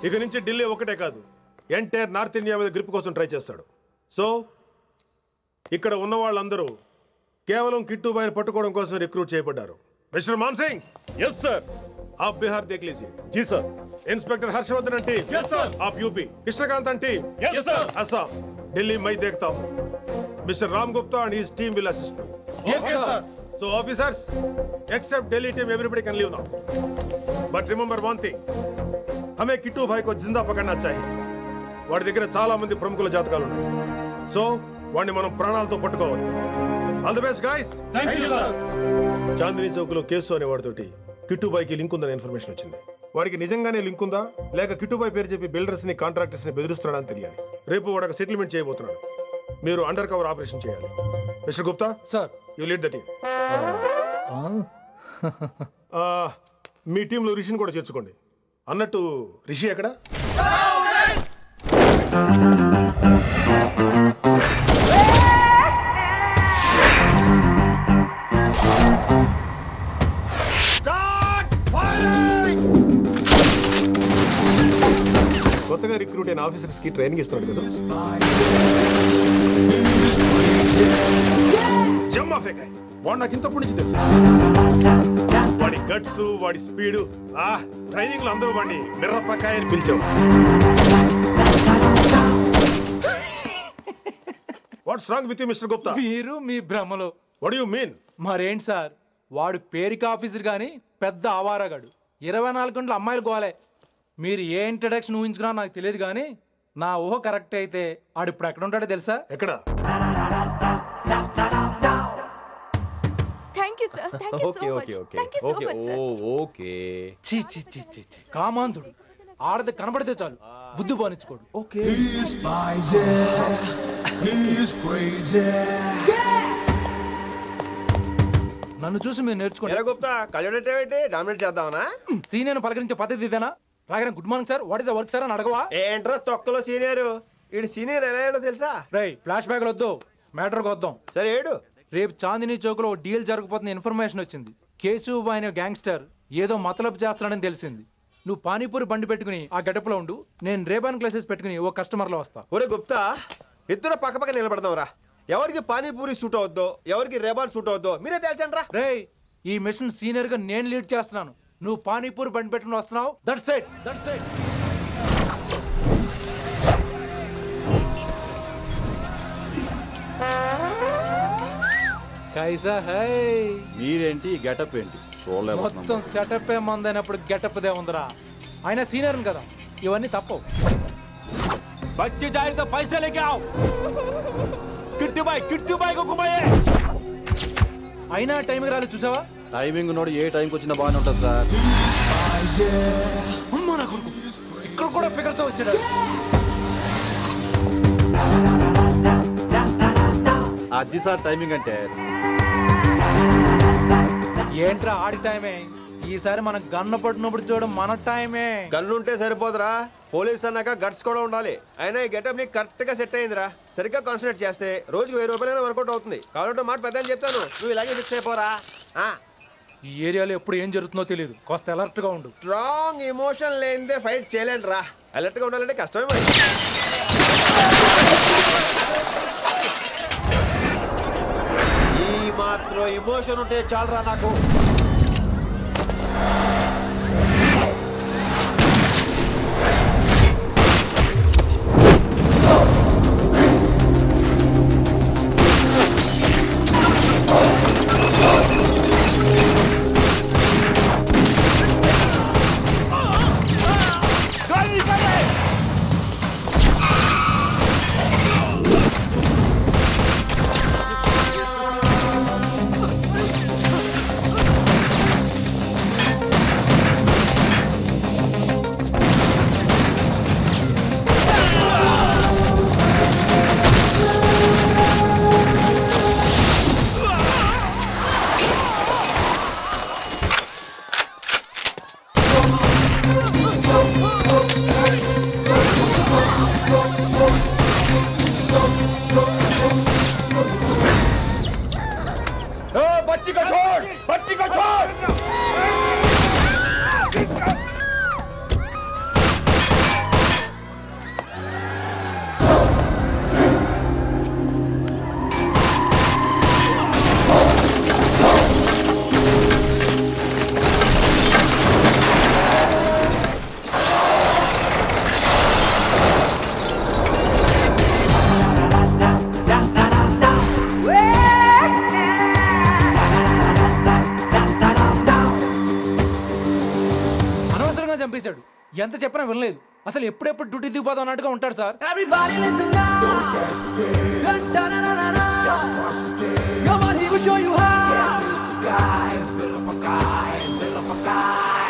ఇక నుంచి ఢిల్లీ ఒకటే కాదు, ఎంటైర్ నార్త్ ఇండియా మీద గ్రిప్ కోసం ట్రై చేస్తాడు. సో ఇక్కడ ఉన్న వాళ్ళందరూ కేవలం కిట్టుబాయిని పట్టుకోవడం కోసం రిక్రూట్ చేయబడ్డారు. మిస్టర్ మాన్సింగ్. Yes sir. आप बिहार देख लीजिए. जी सर. इंस्पेक्टर हर्षवर्धन अंटी. Yes sir. आप यूपी. कृष्णकांत अंटी. Yes sir. असम. दिल्ली मैं देखता हूँ. Mister Ram Gupta and his team will assist me. Yes sir. So officers, except Delhi team, everybody can leave now. But remember one thing. हमें किट्टू भाई को जिंदा पकड़ना चाहिए. వాడి దగ్గర చాలా మంది ప్రముఖుల జాతకాలు ఉన్నాయి. సో వాడిని మనం ప్రాణాలతో పట్టుకోవాలి. All the best guys. Thank you sir. Chandni Chowk లో కేసు అనే వాడితోటి కిట్టుబాయికి లింక్ ఉందని ఇన్ఫర్మేషన్ వచ్చింది. వాడికి నిజంగానే లింక్ ఉందా లేక కిట్టుబాయి పేరు చెప్పి బిల్డర్స్ ని కాంట్రాక్టర్స్ ని బెదిరిస్తున్నాడని తెలియాలి. రేపు వాడు సెటిల్మెంట్ చేయబోతున్నాడు. మీరు అండర్ కవర్ ఆపరేషన్ చేయాలి. Mister Gupta sir, you lead the team. మీ టీంలో రిషిని కూడా చేర్చుకోండి. అన్నట్టు రిషి ఎక్కడ? కొత్తగా రిక్రూట్ అయిన ఆఫీసర్స్ కి ట్రైనింగ్ ఇస్తున్నాడు కదా. జమ్మా ఫేకాయ్. వాడు నాకు ఇంతప్పటి నుంచి తెలుసు. వాడి గట్స్, వాడి స్పీడు, ట్రైనింగ్ లో అందరూ వాడిని మిర్రపకాయ అని పిలిచావు. What's wrong with you mister Gupta? మీరు మీ భ్రమలో. What you mean? మరేంటి సార్, వాడు పేరుకి ఆఫీసర్ గాని పెద్ద ఆవారగాడు. 24 గంటలు అమ్మాయిలు గోలే. మీరు ఏ ఇంట్రడక్షన్ ఊహించుకున్నా నాకు తెలియదు కానీ నా ఊహ కరెక్ట్ అయితే ఆడు ఇప్పుడు ఎక్కడ ఉంటాడో తెలుసా? ఎక్కడ? కామాంధుడు. ఆడది కనబడితే చాలు బుద్ధి బానించుకోడు. ఓకే. నన్ను చూసి మీరు నేర్చుకోండి. గుప్తా కళ్ళేంటి డామినేట్ చేద్దామనా? సీనియర్ పలకరించే పద్ధతి ఇదేనా? రాగానే good morning sir, what is the work sir అని అడగవా? ఏంట్రా తొక్కలో సీనియర్. ఈడు సీనియర్ ఎలా ఏడో తెలుసా? రై ఫ్లాష్ బ్యాక్ వద్దు, మ్యాటర్కి వద్దాం. సరే ఏడు. రేపు చాందినీ చౌక్ లో డీల్ జరగబోతున్న ఇన్ఫర్మేషన్ వచ్చింది. కేశవ్ అనే గ్యాంగ్స్టర్ ఏదో మతలబు చేస్తున్నాడని తెలిసింది. నువ్వు పానీపూరి బండి పెట్టుకుని ఆ గడపలో ఉండు, నేను రేబాన్ క్లాసెస్ పెట్టుకుని ఓ కస్టమర్ లో వస్తా. ఒరే గుప్తా, ఇద్దరు పక్క పక్క నిలబడదాం రా. ఎవరికి పానీపూరి సూట్ అవుద్దో, ఎవరికి రేబాన్ సూట్ అవుద్దో మీరే తేల్చండి రా. రే, ఈ మిషన్ సీనియర్ గా నేను లీడ్ చేస్తున్నాను. నువ్వు పానీపూరి బండి పెట్టుకుని వస్తున్నావు. That's it, that's it. కైసా హై? మీరేంటి గెటప్ ఏంటి? మొత్తం సెటప్ ఏ మందైనప్పుడు గెటప్ దే ఉందరా. ఆయన సీనియర్ కదా, ఇవన్నీ తప్పవు. బచ్చి జాయితో పైసా లేకే ఆవ్. కిట్టుబాయ్ కుక్కుబాయే. అయినా టైంకి రాలేదు చూసావా? టైమింగ్ నోడు ఏ టైంకి వచ్చినా బాగానే ఉంటుంది సార్. అమ్మా నా కొడుకు ఇక్కడ కూడా ఫిగర్తో వచ్చాడు. అది సార్ టైమింగ్ అంటే. ఏంట్రా ఆడి టైమే? ఈసారి మనం గన్ను పట్టినప్పుడు చూడడం మన టైమే. గన్ను ఉంటే సరిపోదురా, పోలీస్ అన్నాక గట్స్ కూడా ఉండాలి. అయినా ఈ గెటప్ నీకు కరెక్ట్ గా సెట్ అయిందిరా. సరిగ్గా కాన్సన్ట్రేట్ చేస్తే రోజుకి 1000 రూపాయలైనా వర్కౌట్ అవుతుంది. కాబట్టి మాట పెద్ద అని చెప్తాను, నువ్వు ఇలాగే ఫిక్స్ అయిపోరా. ఈ ఏరియాలో ఎప్పుడు ఏం జరుగుతుందో తెలియదు, కాస్త అలర్ట్ గా ఉండు. స్ట్రాంగ్ ఎమోషన్ లేనిదే ఫైట్ చేయలేండి రా. అలర్ట్ గా ఉండాలంటే కష్టమే మరి. ఈ మాత్రం ఎమోషన్ ఉంటే చాలరా నాకు. ఎంత చెప్పినా వినలేదు. అసలు ఎప్పుడెప్పుడు డ్యూటీ దిగిపోదాం అన్నట్టుగా ఉంటాడు sir. Everybody listen now. Dun, dun, dun, dun, dun. Just trust it. Come on, he will show you how. Get this guy, build up a guy, build up a guy.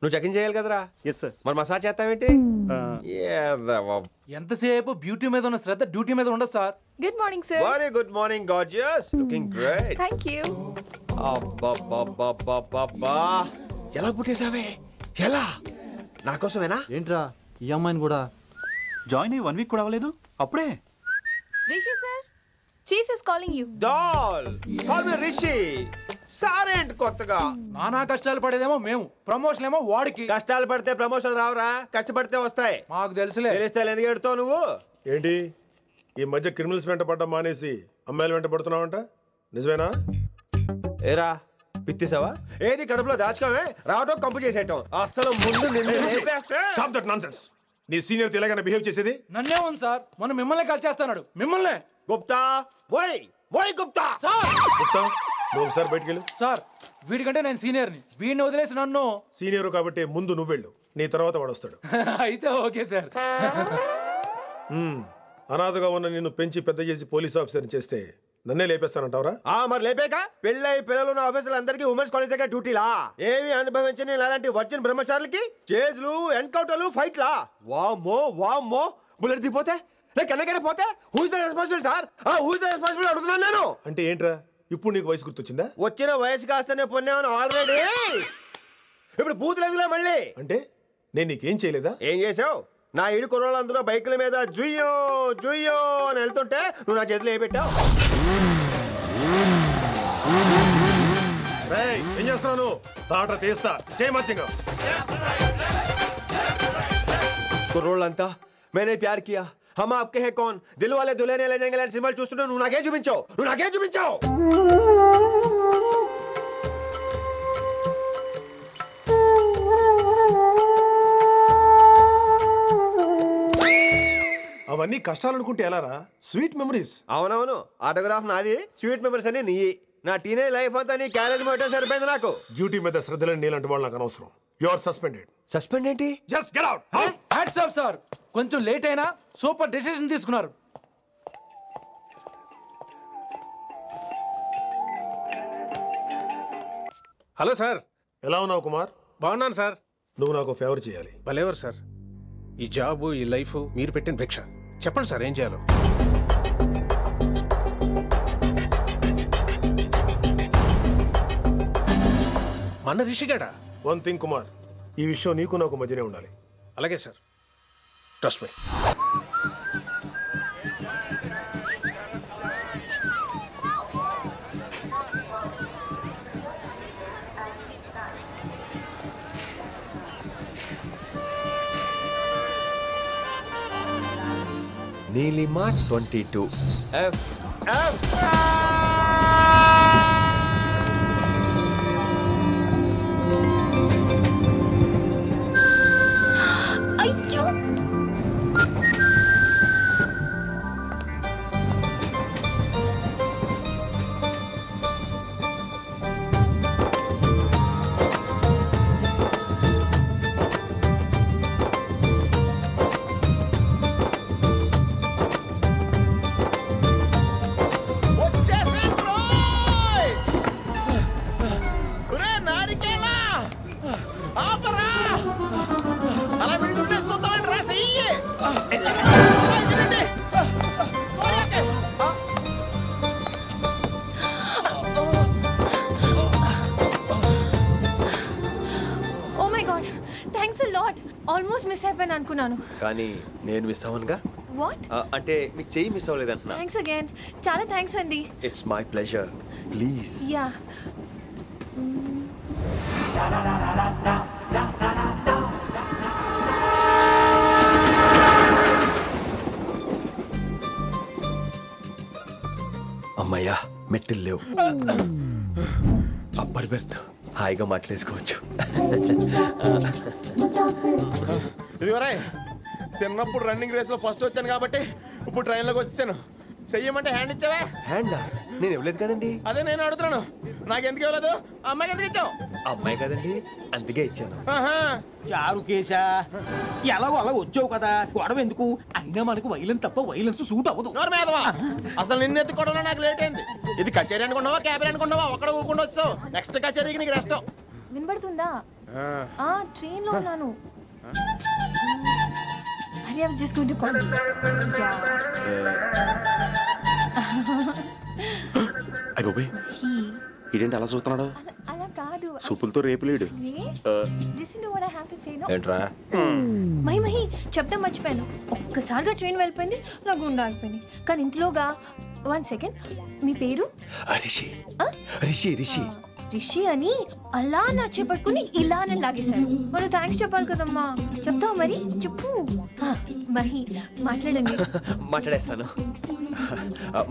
నువ్వు checking చేయాలి కదరా? Yes sir. మరి massage చేస్తావేంటి? ఎంతసేపు beauty మీద ఉన్న శ్రద్ధ duty మీద ఉండదు sir. Good morning, sir. Very good morning gorgeous, looking great. Thank you. అబ్బబ్బబ్బబ్బబ్బా, ఎలా పుట్టేశావే? ఎలా? నా కోసమేనా? ఏంట్రా ఈ అమ్మాయిని కూడా? జాయిన్ అయ్యి 1 వీక్ కూడా అవ్వలేదు అప్పుడే. Rishi, sir. Chief is calling you. డాల్ కాల్ మీ రిషి. సారేంటి కొత్తగా? నానా కష్టాలు పడేదేమో మేము, ప్రమోషన్ ఏమో వాడికి. కష్టాలు పడితే ప్రమోషన్ రావురా, కష్టపడితే వస్తాయి. మాకు తెలుసులే. తెలిస్తే ఎందుకు ఎడుతావు నువ్వు? ఏంటి ఈ మధ్య క్రిమినల్స్ వెంట పడ్డం మానేసి అమ్మాయిలు వెంట పడుతున్నావంట, నిజమేనా? ఏరా పిత్తిసావా? ఏది కడుపులో దాచుకోవే, రావటం కంపు చేసేయటం. అసలు ముందు నిన్ను లేపేస్తే. Stop that nonsense. నీ సీనియర్ ఎలాగైనా బిహేవ్ చేసేది? నన్నే ఉంది సార్, మొన్న మిమ్మల్ని కాల్ చేస్తున్నాడు. మిమ్మల్నే గుప్తా ఓయ్ ఓయ్ గుప్తా. గుప్తా, నువ్వు ఒకసారి బయటికి వెళ్ళు. సార్ వీడికంటే నేను సీనియర్ని, వీడిని వదిలేసి నన్ను. సీనియర్ కాబట్టి ముందు నువ్వు వెళ్ళు, నీ తర్వాత వాడు వస్తాడు. అయితే ఓకే సార్. అనాథగా ఉన్న నిన్ను పెంచి పెద్ద చేసి పోలీస్ ఆఫీసర్ చేస్తే నన్నే లేపేస్తానంటావరా? మరి లేపాక పెళ్ళై పిల్లలు ఉన్న ఆఫీసులు అందరికీ ఉమెన్స్ కాలేజ్ దగ్గర డ్యూటీలా? ఏమి అనుభవించని అలాంటి వర్జిన్ బ్రహ్మచారులకి చేజ్లు, ఎన్కౌంటర్లు, ఫైట్లా? వామ్మో వామ్మో, బుల్లెట్ దిగిపోతే కన్నకైనా పోతే who is the responsible sir? Who is the responsible అడుగుతున్నాను నేను. అంటే ఏంట్రా ఇప్పుడు నీకు వయసు గుర్తొచ్చిందా? వచ్చిన వయసు కాస్తనే పొన్నాను ఆల్రెడీ. ఇప్పుడు బూతులేదులే మళ్ళీ. అంటే నేను నీకేం చేయలేదా? ఏం చేసావు? నా ఇడు కుర్రోళ్ళందరూ బైకుల మీద జుయ్యో జుయ్యో అని వెళ్తుంటే నువ్వు నా చేతిలో ఏ పెట్టావు? ఏం చేస్తున్నాను? తాట తీస్తా చేయమచ్చంగా. కుర్రోళ్ళంతా మేనే ప్యార్ కియా, హమ్ ఆప్కే హై కౌన్, దిల్ వాలే దుల్హనియా లే జాయేంగే లాంటి సినిమాలు చూస్తుంటే నువ్వు నాకేం చూపించావు? నువ్వు నాకేం చూపించావు? అవన్నీ కష్టాలు అనుకుంటే ఎలారా? Sweet memories. అవునవును, ఆటోగ్రాఫ్ నాది, స్వీట్ మెమరీస్ అని నీ. నా టీనేజ్ లైఫ్ అంతా నీ క్యారేజ్ మొత్తం సరిపోయింది నాకు. డ్యూటీ మీద శ్రద్ధలేని నీలాంటి వాళ్ళు నాకు అనవసరం. You are suspended. సస్పెండ్ ఏంటి? Just get out. Hats off sir, కొంచెం లేట్ అయినా సూపర్ డెసిషన్ తీసుకున్నారు. Hello sir. ఎలా ఉన్నావు కుమార్? బాగున్నాను సార్. నువ్వు నాకు ఫేవర్ చేయాలి. భలేవారు సార్. ఈ జాబు, ఈ లైఫ్ మీరు పెట్టిన భిక్ష. చెప్పండి సార్ ఏం చేయాలో. మన రిషిగాడా? వన్ థింగ్ కుమార్, ఈ విషయం నీకు నాకు మధ్యనే ఉండాలి. అలాగే sir, trust me. Neelima 22 F F. అయ్యో, ఆల్మోస్ట్ మిస్ అయిపోయాను అనుకున్నాను. కానీ నేను మిస్ అవ్వనుగా. వాట్? అంటే మీకు చెయ్యి మిస్ అవ్వలేదంటున్నా. థ్యాంక్స్ అగైన్, చాలా థ్యాంక్స్ అండి. It's my pleasure, please. Yeah. అమ్మయ్యా, మెట్టులు లేవు. అప్పర్ బెర్త్, హాయిగా మాట్లాడేసుకోవచ్చు. ఇదివరే చిన్నప్పుడు రన్నింగ్ రేస్ లో ఫస్ట్ వచ్చాను కాబట్టి ఇప్పుడు ట్రైన్ లోకి వచ్చాను. చెయ్యమంటే హ్యాండ్ ఇచ్చావే. హ్యాండ్ నేను ఇవ్వలేదు కదండి. అదే నేను అడుగుతున్నాను, నాకెందుకు ఇవ్వలేదు? అమ్మాయికి ఎందుకు ఇచ్చావు? అమ్మాయి కదండి అందుకే ఇచ్చాను. చారు కేశా ఎలాగో అలా వచ్చావు కదా గొడవ ఎందుకు? అయినా మనకు వైలెన్స్ తప్ప వైలెన్స్ సూట్ అవ్వదు. అసలు నిన్ను ఎత్తుకోవడంలో నాకు లేట్ అయింది. ఇది కచేరీ అనుకున్నావా క్యాబిన్ అనుకున్నావా? ఒక్కడ ఊకుండా వచ్చావు. నెక్స్ట్ కచేరీకి నీకు రెస్ట్. వినబడుతుందా? ట్రైన్ లో ఉన్నాను. I was just going to call you. అయ్యో ఇదేంటి అలా చూస్తున్నాడు? అలా కాదు. సూపులతో రేపు లేడు. Listen to what I have to say now. ఏంట్రా? మహి చెప్తా మర్చిపోయాను. ఒక్కసారిగా ట్రైన్ వెళ్ళిపోయింది, నా గుండె ఆగిపోయింది. కానీ ఇంట్లోగా 1 సెకండ్, మీ పేరు? రిషి. రిషి రిషి రిషి అని అలా నా చేపట్టుకుని ఇలా నేను లాగేశారు. మనం థ్యాంక్స్ చెప్పాలి కదమ్మా. చెప్తావు మరి? చెప్పు. మహి మాట్లాడండి. మాట్లాడేస్తాను.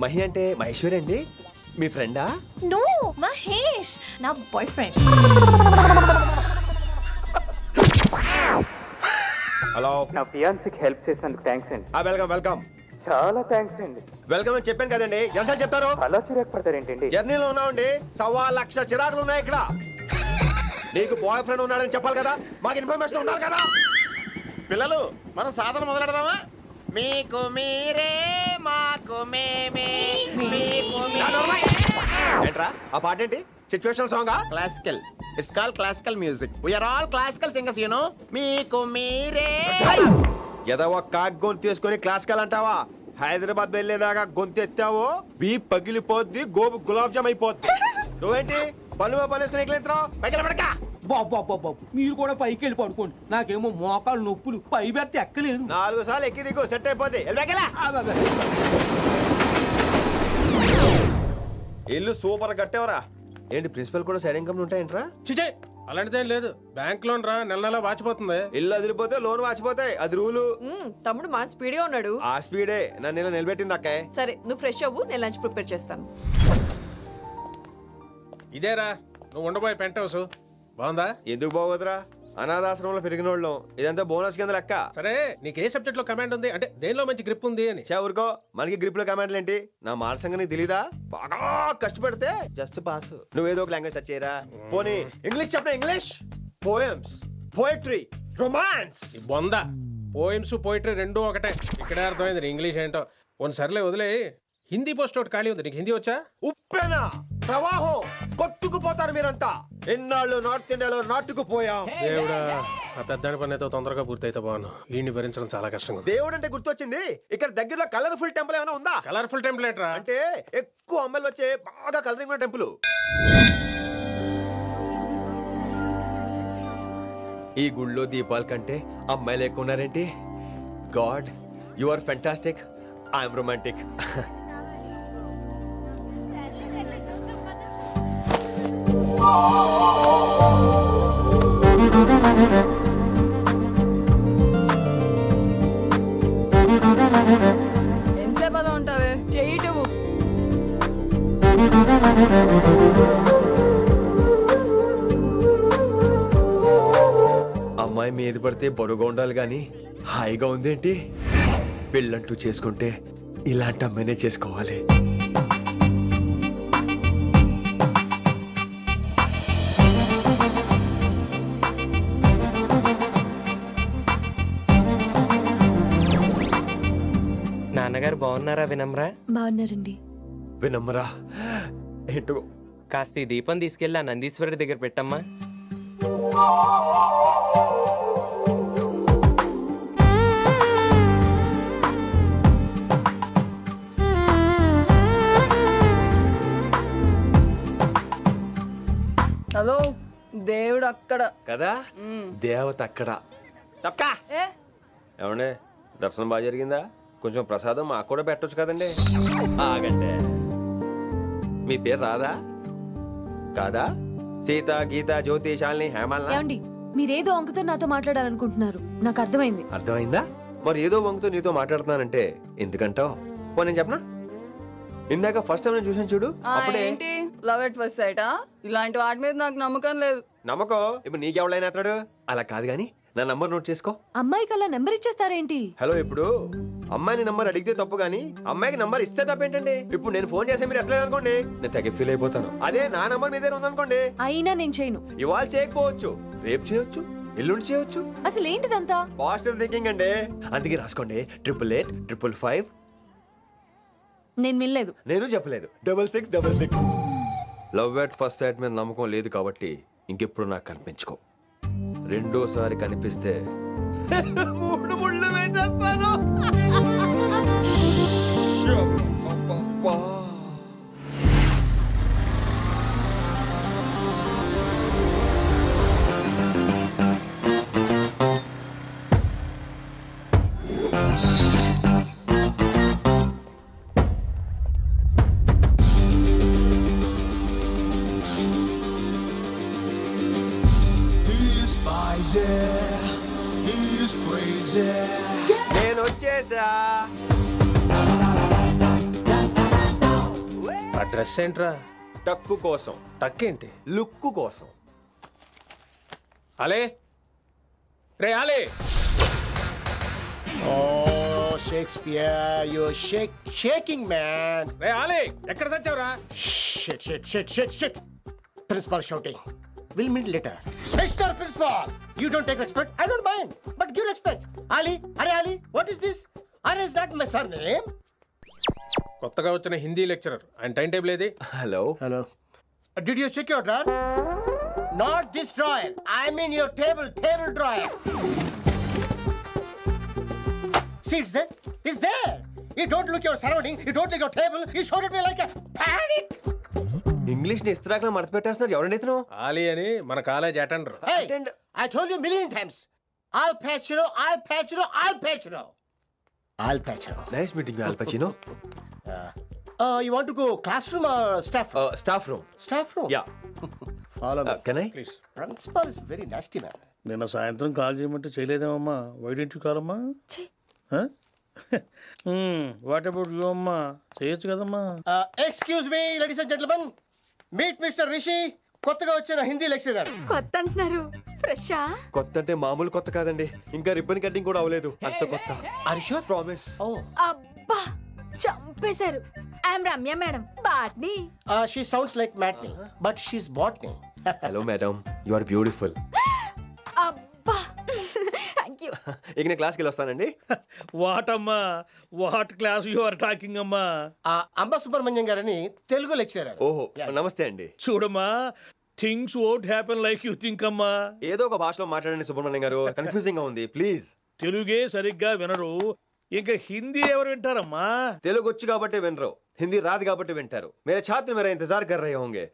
మహి అంటే మహేశ్వరి అండి, మీ ఫ్రెండా? నో, మహేష్ నా బాయ్ ఫ్రెండ్. హలో. నా ఫియాన్సీకి హెల్ప్ చేసినందుకు థ్యాంక్స్ అండి. Welcome welcome. చాలా థ్యాంక్స్ అండి. వెల్కమ్ అని చెప్పాను కదండి, ఎంతసేపు చెప్తారు? అలా చిరాకు పడతారేంటండి? జర్నీలో ఉన్నామండి, 1,00,000 చిరాకులు ఉన్నాయి ఇక్కడ. నీకు బాయ్ ఫ్రెండ్ ఉన్నాడని చెప్పాలి కదా, మాకు ఇన్ఫర్మేషన్ ఉండాలి కదా. పిల్లలు మనం సాధన మొదలెడదామా? మీకు మీరే మాకు మేమే. ఏంట్రా ఆ పాట ఏంటి? సిచ్యువేషన్ సాంగా? Classical. It's call classical music. We are all classical singers, you know. మీకు మీరే. ఏదో ఒక కాక్ గొంతు తీసుకొని క్లాసికల్ అంటావా? హైదరాబాద్ వెళ్ళేదాకా గొంతు ఎత్తావో బీ పగిలిపోద్ది, గోబు గులాబ్ జామ్ అయిపోద్ది. నువ్వేంటి పనులు పనేసుకుని ఎక్కలేంటావు? పైకి పడక. బాబు మీరు కూడా పైకి వెళ్ళి పడుకోండి. నాకేమో మోకాలు నొప్పులు, పై బెర్త ఎక్కలేను. 4 సార్లు ఎక్కి దిగు, సెట్ అయిపోద్ది. ఇల్లు సూపర్ కట్టేవరా. ఏంటి ప్రిన్సిపల్ కూడా సైడ్ ఇన్కమ్ ఉంటాయంట్రా? చిచే అలాంటిదేం లేదు. బ్యాంక్ లోన్ రా, నెల నెల వాచిపోతుంది. ఇల్లు అదిరిపోతే లోన్ వాచిపోతాయి, అది రూలు. తమ్ముడు మాట స్పీడ్గా ఉన్నాడు. ఆ స్పీడే నన్ను ఇలా నిలబెట్టింది అక్కే. సరే నువ్వు ఫ్రెష్ అవ్వు, నేను లంచ్ ప్రిపేర్ చేస్తాను. ఇదేరా నువ్వు ఉండబోయే పెంట్ హౌస్. బాగుందా? ఎందుకు బాగోదురా, అనాథాశ్రమంలో పెరిగిన వాళ్ళం. ఇదంతా బోనస్ కింద లెక్క. సరే నీకు ఏ సబ్జెక్ట్ లో కమాండ్ ఉంది, అంటే దేనిలో మంచి గ్రిప్ ఉంది అని. ఊరుకో, మనకి గ్రిప్ లో కమాండ్లు ఏంటి? నా మాట సంగతి తెలీదా? బాగా కష్టపడితే జస్ట్ పాస్. నువ్వేదో ఒక లాంగ్వేజ్ సెర్చ్ చేయరా. పోనీ ఇంగ్లీష్ చెప్పిన ఇంగ్లీష్, పోయమ్స్, పోయట్రీ, రొమాన్స్. బొంద పోయిమ్స్ పోయిటరీ రెండూ ఒకటే. ఇక్కడే అర్థమైంది ఇంగ్లీష్ ఏంటో. కొన్ని సర్లే వదిలే. హిందీ పోస్ట్ ఒకటి ఖాళీ ఉంది, నీకు హిందీ వచ్చా? ఉప్పెన ప్రవాహం కొట్టుకుపోతారు మీరంతా. ఎన్నాళ్ళు నార్త్ ఇండియాలో నాటుకుపోయాం. దేవుడా, ఆ పెద్దాని పని అయితే తొందరగా పూర్తయితే బాగున్నాను. వీడిని భరించడం చాలా కష్టంగా. దేవుడు అంటే గుర్తొచ్చింది, ఇక్కడ దగ్గరలో కలర్ఫుల్ టెంపుల్ ఏమైనా ఉందా? కలర్ఫుల్ టెంపుల్ ఏంట్రా? అంటే ఎక్కువ అమ్మాయిలు వచ్చే బాగా కలరింగ్ ఉన్న టెంపుల్. ఈ గుళ్ళో దీపాల కంటే అమ్మాయిలు ఎక్కువ ఉన్నారేంటి? God, you are fantastic, I'm romantic. ఎంతసేపు అలా ఉంటావే, చేయటము. అమ్మాయి మీద పడితే బరువుగా ఉండాలి గాని హాయిగా ఉందేంటి? పెళ్ళంటూ చేసుకుంటే ఇలాంటి అమ్మాయినే చేసుకోవాలి. నాన్నగారు బాగున్నారా వినమ్రా? బాగున్నారండి. వినమ్రా ఏంటో. కాస్త ఈ దీపం తీసుకెళ్ళి ఆ నందీశ్వరుడి దగ్గర పెట్టమ్మా. హలో, దేవుడు అక్కడ కదా, దేవత అక్కడ. తప్పకా ఏమండే, దర్శనం బాగా జరిగిందా? కొంచెం ప్రసాదం మాకు కూడా పెట్టొచ్చు కదండి. ఆగండి, మీ పేరు రాదా? కాదా? సీత, గీత, జ్యోతి, శాలిని, హేమల్ని. మీరేదో అంకుతో నాతో మాట్లాడాలనుకుంటున్నారు, నాకు అర్థమైంది. అర్థమైందా? మరి ఏదో వంగుతో నీతో మాట్లాడుతున్నానంటే ఎందుకంటావు? పో నేను చెప్పనా? ఇందాక ఫస్ట్ టైం నేను చూసాను చూడు, అప్పుడే. లవ్ ఎట్ ఫస్ట్ సైటా? ఇలాంటి వాటి మీద నాకు నమ్మకం లేదు. నమ్మకం ఇప్పుడు నీకెవడైనా అతడు? అలా కాదు గాని నా నంబర్ నోట్ చేసుకో. అమ్మాయికి అలా నెంబర్ ఇచ్చేస్తారేంటి? హలో, ఇప్పుడు అమ్మాయిని నంబర్ అడిగితే తప్పు గానీ అమ్మాయికి నంబర్ ఇస్తే తప్పేంటండి? ఇప్పుడు నేను ఫోన్ చేస్తే మీరు ఎట్లా అనుకోండి, నేను తెగ ఫీల్ అయిపోతాను. అదే నా నంబర్ మీ దగ్గర ఉందనుకోండి, అయినా నేను చేయను. ఇవాళ చేయకపోవచ్చు, రేపు చేయొచ్చు, ఎల్లుండి చేయొచ్చు. అసలు ఏంటిదంతా? పాజిటివ్ థింకింగ్ అండి. అందుకే రాసుకోండి 888 నేను వినలేదు. నేను చెప్పలేదు 6666. లవ్ ఎట్ ఫస్ట్ సైట్ మీద నమ్మకం లేదు కాబట్టి ఇంకెప్పుడు నాకు కనిపించుకో. రెండోసారి కనిపిస్తే 3 ముళ్ళు వేసేస్తాను. నేను వచ్చేసా. ఆ డ్రెస్ ఏంట్రా? టక్కు కోసం. టక్ ఏంటి? లుక్కు కోసం. అలే రే అలే. Oh, Shakespeare, you're shaking, man. రే అలే, ఎక్కడ చచ్చావురా? Shit. Principal shouting. We'll meet later. Mr. Principal, you don't take respect. I don't mind, but give respect. Ali, Ali, what is this? Ali is not my surname. కొత్తగా వచ్చిన Hindi lecturer, ఆయన time table ఏది? Hello. Did you check your drawer? Not this drawer. I mean your table drawer. See, it's there. You don't look your surrounding. You don't look your table. You showed at me like a panic. English ని ఇస్త్రాక్ మడత పెట్టేస్తున్నారు. ఎవరండి ఇతను? ఆలీ అని మన college attender. Hey, I told you a million times. Al Pacino. Nice meeting you, Al Pacino. You want to go classroom or staff room? Staff room. Staff room? Yeah. Follow me. Can I? Please. Principal is very nasty man. నిన్న సాయంత్రం call చేయమంటే చేయలేదేమమ్మా? Why don't you call అమ్మా? What about you అమ్మా? చేయొచ్చు కదమ్మా. Excuse me, ladies and gentlemen. Meet Mr. Rishi. కొత్తగా వచ్చిన Hindi lecturer. కొత్త అంటున్నారు, ఫ్రెషా? కొత్త అంటే మామూలు కొత్త కాదండి, ఇంకా రిబ్బన్ కటింగ్ కూడా అవ్వలేదు, అంత కొత్త. Are you sure? Promise. అబ్బా చంపేశారు. I'm Ramya madam, botany. She sounds like Matney, but she's botany. Hello madam, you are beautiful. అబ్బా థ్యాంక్ యూ. ఇక నేను క్లాస్కి వెళ్ళి వస్తానండి. వాట్ అమ్మా, what class you are talking అమ్మా? అంబ సుబ్రహ్మణ్యం గారని తెలుగు లెక్చరర్. ఓహో, నమస్తే అండి. చూడమ్మా, things won't happen like you think అమ్మా. ఏదో ఒక భాషలో మాట్లాడండి సుబ్రహ్మణ్యం గారు, కన్ఫ్యూజింగ్ గా ఉంది, ప్లీజ్. తెలుగే సరిగ్గా వినరు, ఇంకా హిందీ ఎవరు వింటారమ్మా? తెలుగు వచ్చు కాబట్టి వినరు, హిందీ రాదు కాబట్టి వింటారు. మేరే ఛాత్ర మేరా ఇంతజార్ కర్ రహే హోంగే.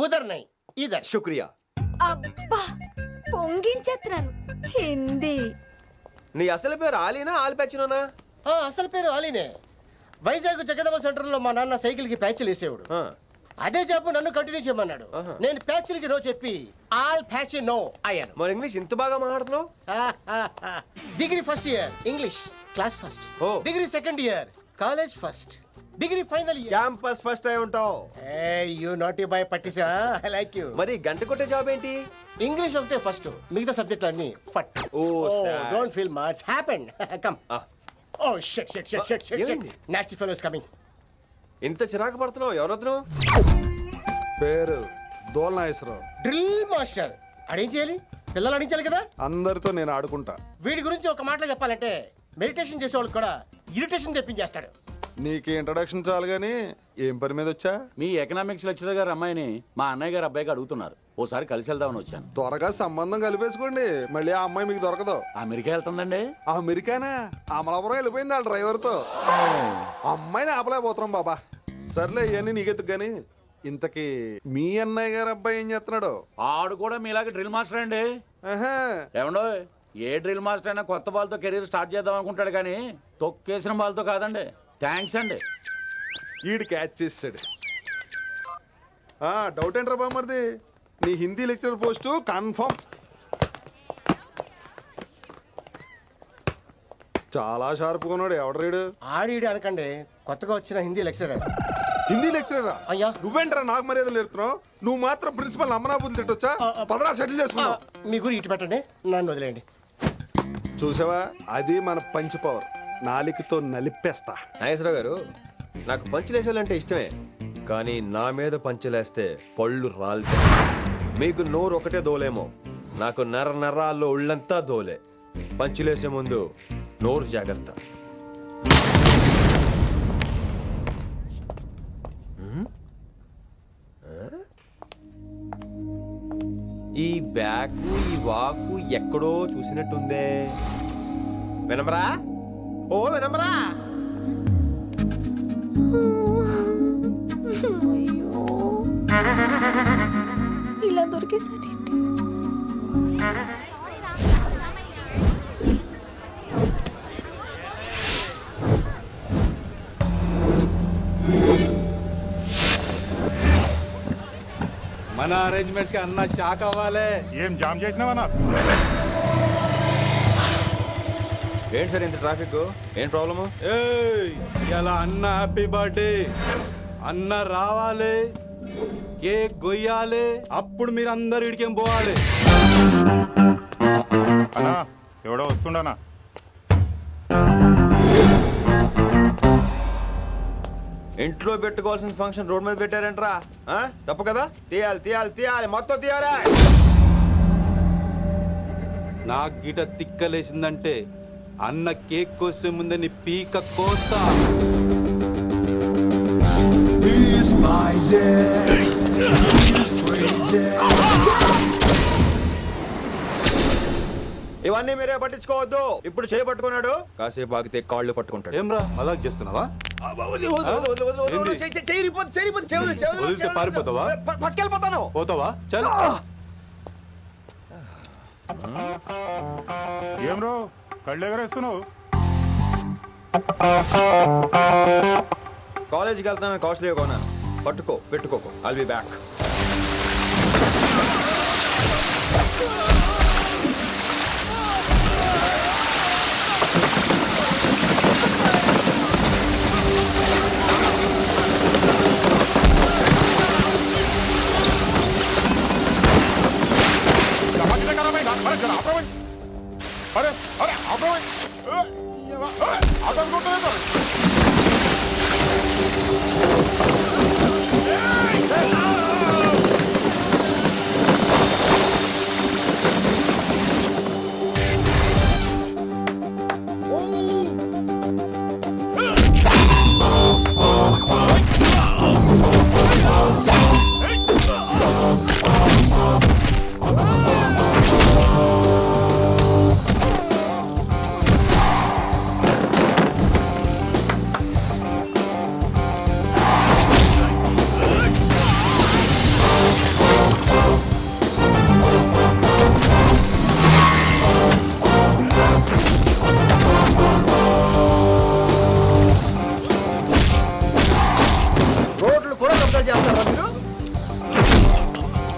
ఉదర్ నహీ ఇదర్. శుక్రియా. అబ్బా పొంగించేస్తున్నాను. హిందీ. నీ అసలు పేరు ఆలీనా, ఆల్ పచ్చినోనా? అసలు పేరు ఆలీనే. వైజాగ్ జగదమ్మ సెంటర్ లో మా నాన్న సైకిల్ కి ప్యాచ్లు వేసేవాడు. అదే జాబ్ నన్ను కంటిన్యూ చేయమన్నాడు. నేను ప్యాచ్లకి నో చెప్పి ఆల్ ప్యాచ్ నో అయ్యాను. మరి ఇంగ్లీష్ ఇంత బాగా మాట్లాడుతున్నావు? Degree first year English class first. Degree second year college first. Degree final year campus first అయి ఉంటావు. యు నాటీ బాయ్ పట్టిసా. I like you. మరి గంట కొట్టే జాబ్ ఏంటి? ఇంగ్లీష్ ఒకటే ఫస్ట్, మిగతా సబ్జెక్ట్ అన్ని ఫట్. Don't feel much happened. Come. Oh shit. Nasty fellows coming. ఇంత చిరాకు పడుతున్నావు, ఎవరొద్దు? పేరు దోల్నాగేశ్వరరావు. Drill master. అడేం చేయాలి? పిల్లలు అడించాలి కదా. అందరితో నేను ఆడుకుంటా. వీడి గురించి ఒక మాటలో చెప్పాలంటే మెడిటేషన్ చేసేవాళ్ళు కూడా ఇరిటేషన్ తెప్పించేస్తాడు. నీకు ఇంట్రడక్షన్ చాలు గానీ ఏం పని మీద వచ్చా? మీ ఎకనామిక్స్ లెక్చరర్ గారు అమ్మాయిని మా అన్నయ్య గారు అబ్బాయికి అడుగుతున్నారు, ఓసారి కలిసి వెళ్దామని వచ్చాను. త్వరగా సంబంధం కలిపేసుకోండి, మళ్ళీ ఆ అమ్మాయి మీకు దొరకదు. అమెరికా వెళ్తుందండి. అమెరికానా? అమలాపురం వెళ్ళిపోయింది వాళ్ళ డ్రైవర్ తో. అమ్మాయిని ఆపలేకపోతున్నాం బాబా. సర్లే ఇవన్నీ నీకెత్తుకు గాని, ఇంతకీ మీ అన్నయ్య గారు అబ్బాయి ఏం చేస్తున్నాడు? ఆడు కూడా మీలాగే డ్రిల్ మాస్టర్ అండి. ఏమండో, ఏ డ్రిల్ మాస్టర్ అయినా కొత్త బాల్తో కెరీర్ స్టార్ట్ చేద్దాం అనుకుంటాడు కానీ తొక్కేసిన బాల్తో కాదండి. థ్యాంక్స్ అండి. ఈడు క్యాచ్ చేసాడు. డౌట్ ఏంట్రా బామ్మర్ది, నీ హిందీ లెక్చరర్ పోస్టు కన్ఫర్మ్. చాలా షార్ప్ కొన్నాడు. ఎవడరీడు? ఆడీడు అనకండి, కొత్తగా వచ్చిన హిందీ లెక్చరర్. హిందీ లెక్చరరా? అయ్యా నువ్వేంట్రా నాకు మర్యాదలు నేర్పుతున్నావు? నువ్వు మాత్రం ప్రిన్సిపల్ అమ్మనాబుద్ధి తిట్టొచ్చా? పదరా సెటిల్ చేసుకున్నావు. మీ గురి ఇటు పెట్టండి, నన్ను వదిలేయండి. చూసావా, అది మన పంచ్ పవర్. నాలికతో నలిపేస్తా. నాగేశ్వరరావు గారు, నాకు పంచులేసేవాళ్ళంటే ఇష్టమే, కానీ నా మీద పంచులేస్తే పళ్ళు రాలుతాయి. మీకు నోరు ఒకటే దోలేమో, నాకు నరాల్లో ఉళ్ళంతా దోలే. పంచులేసే ముందు నోరు జాగ్రత్త. ఈ బ్యాకు ఈ వాకు ఎక్కడో చూసినట్టుందే. వినమరా? ఓ వినమరా? ఇలా దొరికేసారేంటి? మన అరేంజ్మెంట్స్ కి అన్న షాక్ అవ్వాలి. ఏం జామ్ చేసినావా? ఏంటి సార్ ఇంత ట్రాఫిక్? ఏం ప్రాబ్లము? ఇలా అన్న హ్యాపీ బర్త్డే, అన్న రావాలి, కేక్ గొయ్యాలి, అప్పుడు మీరు అందరు ఇడికేం పోవాలి. అన్నా ఎవడో వస్తుండనా? ఇంట్లో పెట్టుకోవాల్సిన ఫంక్షన్ రోడ్ మీద పెట్టారంట్రా. తప్పు కదా? తీయాలి మొత్తం తీయాలి. నాకు గిట తిక్కలేసిందంటే అన్న కేక్ కోసే ముందే నీ పీక కోస్తా. ఇవన్నీ మీరే పట్టించుకోవద్దు. ఇప్పుడు చేయి పట్టుకున్నాడు, కాసేపు ఆగితే కాళ్ళు పట్టుకుంటాడు. ఏమ్రా అలా చేస్తున్నావా? పారిపోతావా? పక్కెళ్ళిపోతాను. పోతావా? చల్. ఏం రో కళ్ళు ఎగరేస్తున్నావు? కాలేజీకి వెళ్తానని కాస్ట్లీ కొన్నాను. పెట్టుకోకు. I'll be back.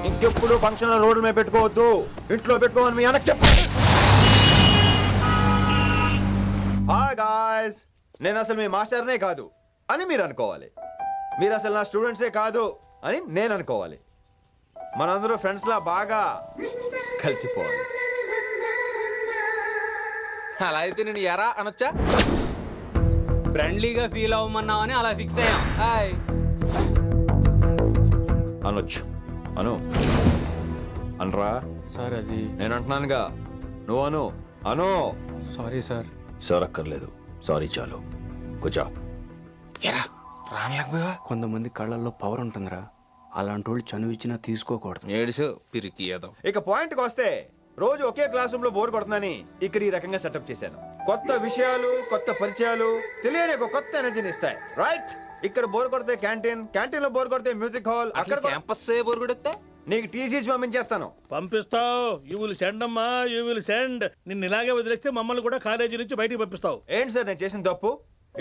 ఇంకెప్పుడు ఫంక్షన్ రోడ్ల మీద పెట్టుకోవద్దు, ఇంట్లో పెట్టుకోమని మీ అన్నకు చెప్పండి. హాయ్ గాయ్స్, నేను అసలు మీ మాస్టర్నే కాదు అని మీరు అనుకోవాలి. మీరు అసలు నా స్టూడెంట్సే కాదు అని నేను అనుకోవాలి. మనందరూ ఫ్రెండ్స్ లా బాగా కలిసిపోవాలి. అలా అయితే నేను ఎరా అనొచ్చా? ఫ్రెండ్లీగా ఫీల్ అవ్వమన్నావని అలా ఫిక్స్ అయ్యాం. అనొచ్చు. అనరా సార్? అది నేను అంటున్నానుగా, నువ్వు అను. Sorry sir. సార్ అక్కర్లేదు, సారీ చాలు. కూర్చో. కొంతమంది కళ్ళల్లో పవర్ ఉంటుందిరా, అలాంటి వాళ్ళు చనువు ఇచ్చినా తీసుకోకూడదు. ఏడుసు పిరికి ఏదో. ఇక పాయింట్కి వస్తే, రోజు ఒకే క్లాస్ రూమ్ లో బోర్ కొడుతుందని ఇక్కడ ఈ రకంగా సెటప్ చేశాను. కొత్త విషయాలు, కొత్త పరిచయాలు తెలియని ఒక కొత్త ఎనర్జీని ఇస్తాయి. రైట్? ఇక్కడ బోర్ కొడితే క్యాంటీన్ లో బోర్ కొడితే మ్యూజిక్ హాల్, అక్కడ క్యాంపస్ బోర్ కొడితే నీకు టీసీస్ పంపించేస్తాను. పంపిస్తావు. యూ విల్ సెండ్ అమ్మా, యూ విల్ సెండ్. నిన్ను ఇలాగే వదిలేస్తే మమ్మల్ని కూడా కాలేజీ నుంచి బయటికి పంపిస్తావు. ఏంటి సార్ నేను చేసిన తప్పు?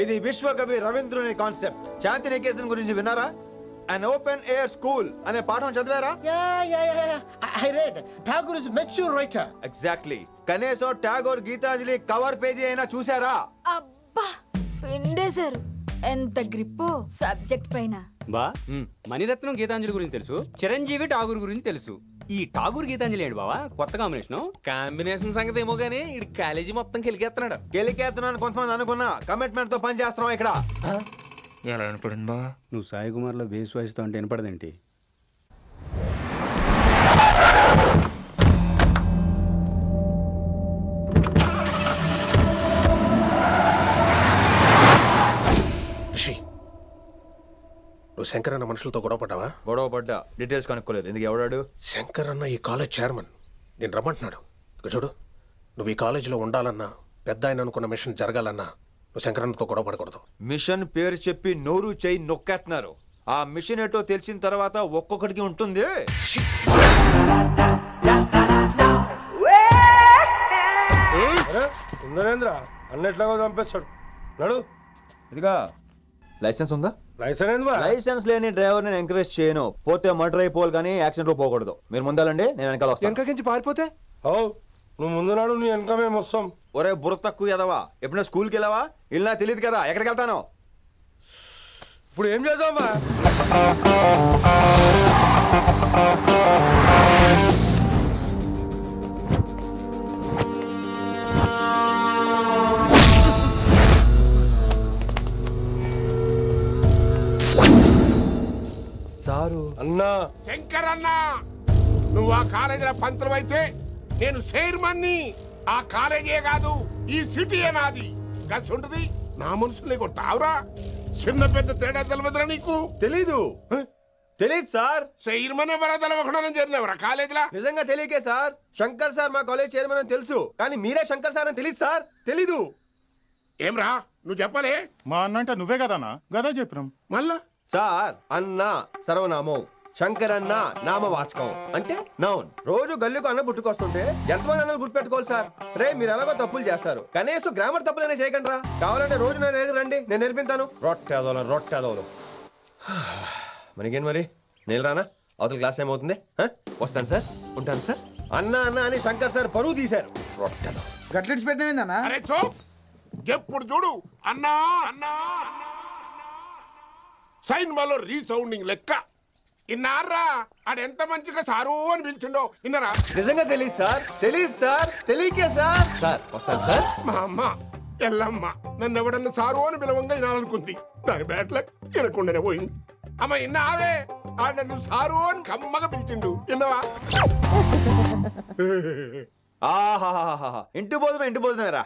ఇది విశ్వకవి రవీంద్రుని కాన్సెప్ట్. శాంతి నికేతన్ గురించి విన్నారా? An open air school అనే పాఠం చదివారా? I read. Tagore is a mature writer. Exactly. కనీసం టాగోర్ గీతాంజలి కవర్ పేజీ అయినా చూసారా? అబ్బా పిండేశారు. ఎంత గ్రిప్పు సబ్జెక్ట్ పైన. బా మణిరత్నం గీతాంజలి గురించి తెలుసు, చిరంజీవి ఠాగూర్ గురించి తెలుసు. ఈ ఠాగూర్ గీతాంజలి ఏంటి బావా కొత్త కాంబినేషన్ సంగతి ఏమో గానీ ఇడు కాలేజీ మొత్తం కెలికేస్తున్నాడు. గెలికేస్తున్నాను కొంతమంది అనుకున్నా, కమిట్మెంట్ తో పని చేస్తున్నాం ఇక్కడ. ఎలా వినపడింది బా? నువ్వు సాయి కుమార్ లో బేస్ వాయిస్ తో అంటే వినపడదేంటి? నువ్వు శంకర్ అన్న మనుషులతో గొడవ పడ్డావా? గొడవ పడ్డా, డీటెయిల్స్ కనుక్కోలేదు. ఎందుకు? ఎవడాడు? శంకర్ అన్న ఈ కాలేజ్ చైర్మన్. నేను రమ్మంటున్నాడు. ఇక చూడు, నువ్వు ఈ కాలేజీలో ఉండాలన్నా, పెద్ద ఆయన అనుకున్న మిషన్ జరగాలన్నా నువ్వు శంకర్ అన్నతో గొడవ పడకూడదు. మిషన్ పేరు చెప్పి నోరు చేయి నొక్కేస్తున్నారు. ఆ మిషన్ ఏటో తెలిసిన తర్వాత ఒక్కొక్కడికి ఉంటుంది. ఉందనేంద్ర అన్నట్లాగా చంపేస్తాడు. నడు. ఇదిగా లైసెన్స్ ఉందా? లైసెన్స్ లైసెన్స్ లేని డ్రైవర్ నేను ఎంకరేజ్ చేయను. పోతే మర్డర్ అయిపోవాలి కానీ యాక్సిడెంట్ లో పోకూడదు. మీరు ముందాలండి, నేను వెనకాల వస్తాను. వెనకకించి పారిపోతే నువ్వు ముందు నాడు నీ వెనక మేము వస్తాం. ఒరే బుర్ర తక్కువ ఎదవా, ఎప్పుడైనా స్కూల్కి వెళ్ళావా? ఇలా తెలియదు కదా ఎక్కడికి వెళ్తాను. ఇప్పుడు ఏం చేద్దామా? సారు అన్నా, శంకర్ అన్నా, నువ్వు ఆ కాలేజీలో పంతులు అయితే నేను చైర్మన్ని. ఆ కాలేజే కాదు ఈ సిటీయే నాది. గస్ ఉంటుంది నా మనుషుల్ని కొడతావురా? చిన్న పెద్ద తేడా తెలియదురా నీకు? తెలీదు సార్. చైర్మన్ ఎవరో తెలవకుండా చేరినవరా కాలేజీలో? నిజంగా తెలియకే సార్. శంకర్ సార్ మా కాలేజ్ చైర్మన్ అని తెలుసు, కానీ మీరే శంకర్ సార్ అని తెలియదు సార్. తెలీదు. ఏమ్రా నువ్వు చెప్పలే? మా అన్న అంటే నువ్వే కదన్నా? గదా చెప్పినాం. మళ్ళా సార్ అన్న సర్వనామం, శంకర్ అన్న నామవాచకం అంటే నౌన్. రోజు గల్లుకు అన్న పుట్టుకొస్తుంటే ఎంతమంది అన్నలు గుర్తుపెట్టుకోవాలి సార్? రే మీరు ఎలాగో తప్పులు చేస్తారు, కనీసం గ్రామర్ తప్పులనే చేయకండి రా. కావాలంటే రోజు నా దగ్గర రండి, నేను నేర్పిస్తాను. రొట్టెదోలు మనకేంటి మరి? నేను రానా? అవతల క్లాస్ ఏమవుతుంది? వస్తాను సార్, ఉంటాను సార్. అన్న అన్న అని శంకర్ సార్ పరువు తీశారు. రొట్టెదో గట్లెట్స్ పెట్టినా? అరే చో, ఎప్పుడు చూడు అన్నా అన్నా. సైన్ మాలో రీసౌండింగ్ లెక్క. ఇన్నారా ఆడెంత మంచిగా సారు అని పిలిచిండో ఇన్నరా? నిజంగా తెలియదు సార్. తెలియకే సార్. సార్ వస్తాను సార్. మా అమ్మ ఎల్లమ్మ నన్ను ఎవడన్నా సారు అని పిలవంగా వినాలనుకుంది. దాని బ్యాట్ల వినకుండానే పోయింది. అమ్మ ఇన్నావే, ఆడ నన్ను సారు అని కమ్మగా పిలిచిండు. విన్నవా? ఇంటి భోజనం రా.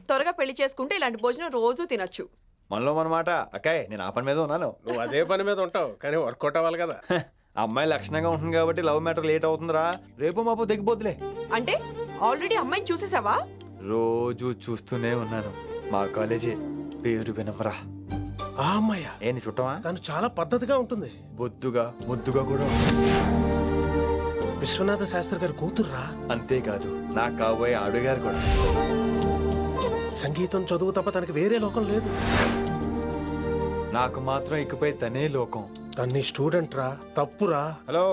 త్వరగా పెళ్లి చేసుకుంటే ఇలాంటి భోజనం రోజు తినొచ్చు. మనలో మనమాట. అక్కాయ్ నేను ఆ పని మీద ఉన్నాను. నువ్వు అదే పని మీద ఉంటావు కానీ వర్కౌట్ అవ్వాలి కదా. అమ్మాయి లక్షణంగా ఉంటుంది కాబట్టి లవ్ మ్యాటర్ లేట్ అవుతుందిరా. రేపు మాపు దిగిపోతులే. అంటే ఆల్రెడీ అమ్మాయిని చూసేసావా? రోజు చూస్తూనే ఉన్నాను. మా కాలేజీ పేరు వినమరా. ఆ అమ్మాయ ఏంటి చుట్టమా? తను చాలా పద్ధతిగా ఉంటుంది. బొద్దుగా ముద్దుగా కూడా. విశ్వనాథ శాస్త్రి గారి కూతుర్రా. అంతేకాదు నా కాబోయే ఆడుగారు కూడా. సంగీతం చదువు తప్ప తనకి వేరే లోకం లేదు. నాకు మాత్రం ఇకపై తనే లోకం. తన్ని స్టూడెంట్ రా. తప్పురా. హలో,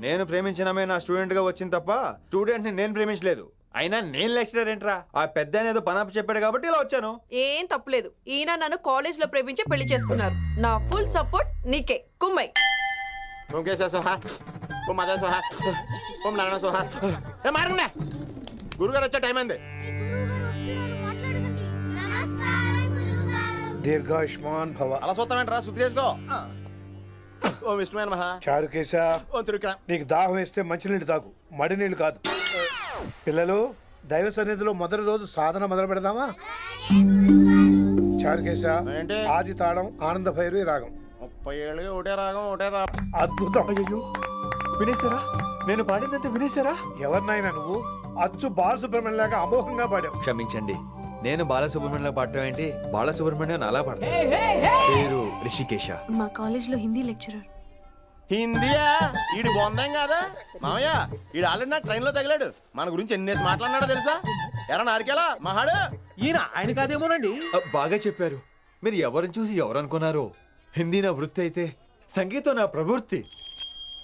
నేను ప్రేమించినమే నా స్టూడెంట్ గా వచ్చింది తప్ప స్టూడెంట్ ని నేను ప్రేమించలేదు. అయినా నేను లెక్చరర్ ఏంట్రా? ఆ పెద్ద ఏదో పనాప చెప్పాడు కాబట్టి ఇలా వచ్చాను. ఏం తప్పులేదు. ఈయన నన్ను కాలేజ్ లో ప్రేమించి పెళ్లి చేసుకున్నారు. నా ఫుల్ సపోర్ట్ నీకే. కుమ్మై గురుగారు వచ్చే టైం అయింది. దీర్ఘాయుష్మాన్ భవ. అలా చూస్తామేంట్రా? శుద్ధి చేసుకో. ఓం విష్ణువే నమః. చారుకేశ, నీకు దాహం వేస్తే మంచినీళ్ళు తాగు, మడి నీళ్ళు కాదు. పిల్లలు, దైవ సన్నిధిలో మొదటి రోజు సాధన మొదలు పెడదామా? చారుకేశ, ఆది తాళం ఆనంద భైరవి రాగం. 30 ఏళ్ళకి ఒకటే రాగం ఒకటే తాళం. అద్భుతం. అయ్యో వినేశారా? నేను పాడినంత వినేశారా? ఎవరినైనా నువ్వు అచ్చు బాలసుబ్రహ్మణ్యం లాగా అమోఘంగా పాడావు. క్షమించండి, నేను బాలసుబ్రహ్మణ్యంలో పాడటం ఏంటి? బాలసుబ్రహ్మణ్యం అలా పాడతాను. పేరు రిషికేశ. మా కాలేజ్ లో హిందీ లెక్చరర్. హిందీయా? ఈడు బొందేం కాదా మామయ్య? ఈడు ఆల్రెడీ నా ట్రైన్ లో తగిలాడు. మన గురించి ఎన్నేసి మాట్లాడినాడో తెలుసా? ఎరా నారికేలా మహాడు. ఈయన ఆయన కాదేమోనండి. బాగా చెప్పారు. మీరు ఎవరిని చూసి ఎవరు అనుకున్నారు? హిందీ నా వృత్తి అయితే సంగీతం నా ప్రవృత్తి.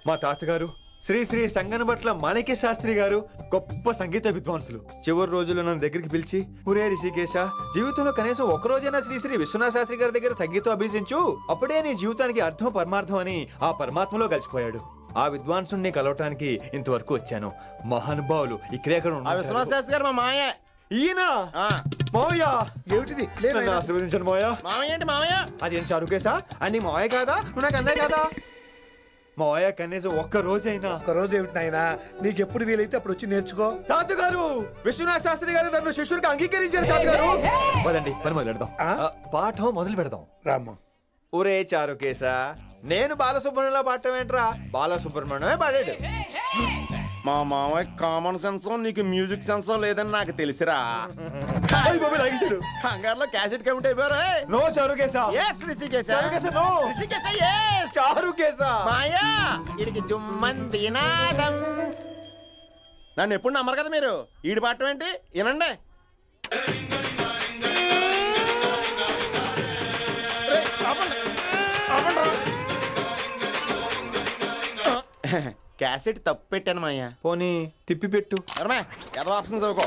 మా తాతగారు శ్రీ శ్రీ సంగనబట్ల మాణిక్య శాస్త్రి గారు గొప్ప సంగీత విద్వాంసులు. చివరి రోజుల్లో నన్ను దగ్గరికి పిలిచి, పురే రిషికేశ, జీవితంలో కనీసం ఒక రోజైనా శ్రీ శ్రీ విశ్వనాథ శాస్త్రి గారి దగ్గర సంగీతం అభ్యసించు, అప్పుడే నీ జీవితానికి అర్థం పరమార్థం అని ఆ పరమాత్మలో కలిసిపోయాడు. ఆ విద్వాంసుని కలవటానికి ఇంతవరకు వచ్చాను. మహానుభావులు ఇక్కడే విశ్వనాథ్ శాస్త్రి గారు మా మాయ. ఈయన మావయ్య ఏమిటిది? నన్ను ఆశీర్వదించండి మావయ్య. మామయ్య ఏంటి మామయ్య? అదేం చారుకేసా అని మావయ్య కాదా? నువ్వు నాకు అన్నయ్య కదా? మావయ్య కనీసం ఒక్క రోజైనా. ఒక్క రోజు ఏమిటి నాయనా, నీకు ఎప్పుడు వీలైతే అప్పుడు వచ్చి నేర్చుకో. తాతగారు, విశ్వనాథ్ శాస్త్రి గారు నన్ను శిష్యుడికి అంగీకరించారు తాతగారు. పదండి పని మొదలు పెడదాం. పాఠం మొదలు పెడదాం. రామ్మా. ఒరే చారుకేశా, నేను బాలసుబ్రహ్మణ్యంలో పాడటం ఏంట్రా? బాలసుబ్రహ్మణ్యమే పాడాడు. మా మామయ్య కామన్ సెన్స్ నీకు మ్యూజిక్ సెన్స్ లేదని నాకు తెలిసిరా. కంగారులో క్యాసెట్ కమిట్ అయిపోయారా? నో చారుకేశా. ఎస్ రిషికేశా. నో రిషికేశా. ఎస్ చారుకేశా. మాయా వీడికి జుమ్మంది నాదం. నన్ను ఎప్పుడు నమ్మరు కదా మీరు. ఈడి పాడటం ఏంటి వినండి. క్యాసెట్ తప్పు పెట్టాను మాయ్యా. పోనీ తిప్పి పెట్టు. ఎదవ ఆప్షన్ చదువుకో.